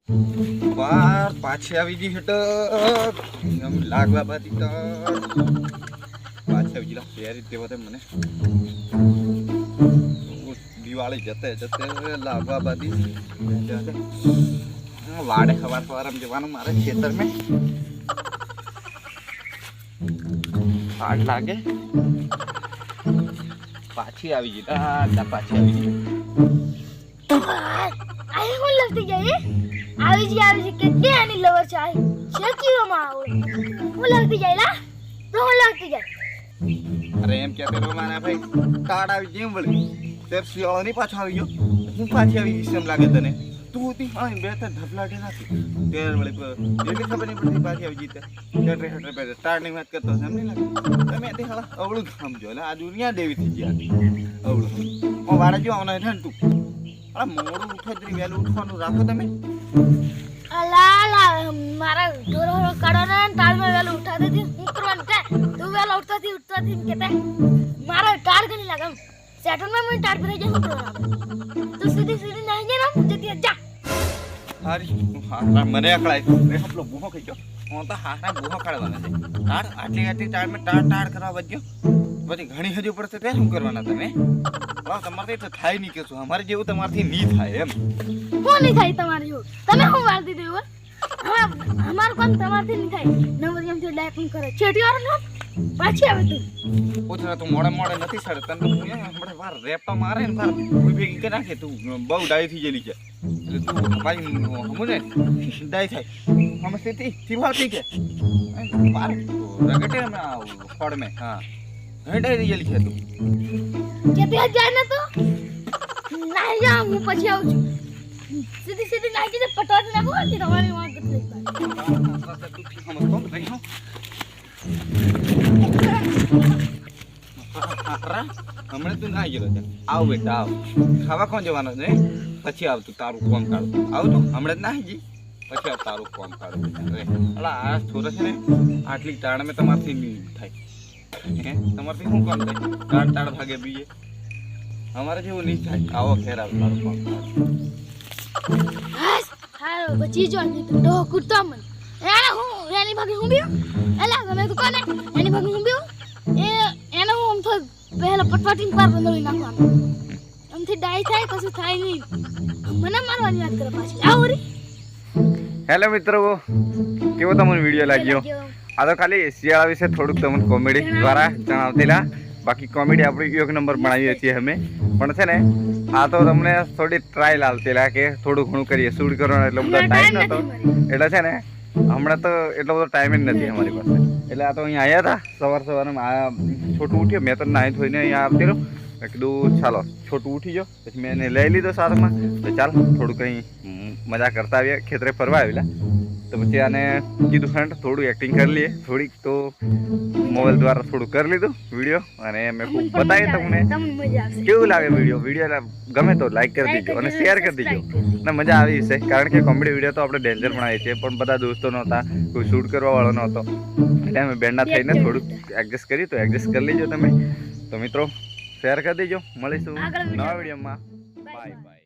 બાર પાછી આવી ગઈ હટ એમ લાગવા બાદી તો પાછી આવી ગઈ ફેરી તે બધે મને દિવાળી જતે જતે લાગવા બાદી વાડે સવાર સવારમાં જવાનું મારે ખેતરમાં આગ લાગે પાછી આવી ગઈ પાછી આવી ગઈ આઈ હું લગતી ગઈ આવી છે કેટલી આની લવર છે આ શેકીઓમાં આવે હું લગતી ગઈ લા તો હું લગતી ગઈ અરે એમ કહેતો તો મારા ભાઈ ટાડ આવી જેમ વળી તેર શિયાળો નહીં પાછો આવી ગયો હું પાછી આવી ગઈ એમ લાગે તને તું હતી હા બે ત્રણ ધપલાટે નાખી તેર વળી એવી ખબર નહીં પડતી પાછી આવી ગઈ હેઠે હેઠે બે ટાળની વાત કરતો એમ નહીં લાગે તમે તે હાલા અવળું સમજો એટલે આ દુનિયા દેવી થઈ ગયા અવળું હું વાળા જો આવના હેઠે તું અરે મોડું ઉઠો જ વહેલું ઉઠવાનું રાખો તમે અલા મારા ઢોરો કાઢવાના ટાળમાં વેલો ઉઠા દેતી હું કરવાનું કે તું વેલો ઉઠતાથી કેતા મારા ટાળ ગણી લાગમ સેટરમાં મને ટાળ પર જાય હું કરવાનું તું સીધી નહીં જાય ને જતી જા હારી હા મને અકળાય રે હપલો બુહો કહી ગયો હું તો હારા બુહો કાઢવાના છે ટાળ આટલી ટાળમાં ટાળ કરવા વધ્યો બધી ઘણી હજુ પડશે તે શું કરવાના તમે તમારે તો થાય નહીં કે શું અમારે જેવું તમારથી નહીં થાય એમ હું નહીં થાય તમારે જેવું તમે હું વાર દીધું એવું અમારું કામ તમારથી નહીં થાય નંબર એમથી ડાયપું કરે છેટીવાળો ને પાછી આવે તું પૂછરા તું મોડે નથી સર તને તો હું હમણાં વાર રેપા મારે ને વાર કોઈ ભેગી કરી નાખે તું બહુ ડાય થઈ ગયેલી છે એટલે તું મારી હમું ને ડાય થાય અમે સ્થિતિ થીવા થઈ કે પાર રગટે અમે ફળ મેં હા ઘણી ડાય થઈ ગયેલી છે તું કે બે જાય ને તો નહીં જાઉં હું પછી આવું છું સીધી નાખી દે પટોટ નાખો કે તમારી વાત કેટલી તું ઠીક સમજતો રહી હો હમણાં તું ના ગયેલો છે આવ બેટા આવ ખાવા કોણ જવાનો છે પછી આવતું તારું કોમ કાઢું આવતું હમણાં જ ના જી પછી આવ તારું કોમ કાઢું રે અલા આ છોરા છે ને આટલી ટાણ મેં તમારથી નહીં થાય હે તમારથી શું કામ થાય ટાળ ભાગે બીજે અમારે જેવું નહીં થાય આવો ખેર આવ તારું કોમ કાઢું હા બચી જો ને તો કુટતો મને એને હું એની ભાગી હું બીઓ એલા તમે તો કોને એની ભાગી હું બીઓ એને હું આમ તો પહેલા પટવાટીને પાર બંધોઈ નાખવાનું આમથી ડાય થાય કશું થાય નહીં મને મારવાની વાત કરે પાછી આવો રે હેલો મિત્રો કેવો તમને વિડીયો લાગ્યો આ તો ખાલી શિયાળા વિશે થોડુંક તમને કોમેડી દ્વારા જણાવતેલા બાકી કોમેડી આપણે એક નંબર બનાવીએ છીએ અમે પણ છે ને આ તો તમને થોડી ટ્રાયલ આવતેલા કે થોડું ઘણું કરીએ શૂટ કરવાનો એટલો બધો ટાઈમ નહોતો એટલે છે ને હમણાં તો એટલો બધો ટાઈમ જ નથી અમારી પાસે એટલે આ તો અહીંયા આવ્યા હતા સવારમાં છોટું ઉઠ્યો મેં તો નાહી ધોઈને અહીંયા આવતેલો મેં કીધું ચાલો છોટું ઉઠી ગયો પછી મેં એને લઈ લીધો સાથમાં તો ચાલ થોડું કંઈ મજા કરતા આવીએ ખેતરે ફરવા આવેલા તો પછી આને કીધું ફ્રેન્ડ થોડું એક્ટિંગ કરી લઈએ થોડીક તો મોબાઈલ દ્વારા થોડું કરી લીધું વિડીયો અને મેં ખૂબ બતાવી તમને કેવું લાગે વિડીયો ગમે તો લાઈક કરી દીજો અને શેર કરી દીજો અને મજા આવી છે કારણ કે કોમેડી વિડીયો તો આપણે ડેન્જર બનાવીએ છીએ પણ બધા દોસ્તો નહોતા કોઈ શૂટ કરવા વાળો નહોતો એટલે અમે બેન્ડના થઈને થોડુંક એડજસ્ટ કરી તો એડજસ્ટ કરી લેજો તમે તો મિત્રો શેર કરી દેજો મળીશું નવા વિડીયોમાં બાય બાય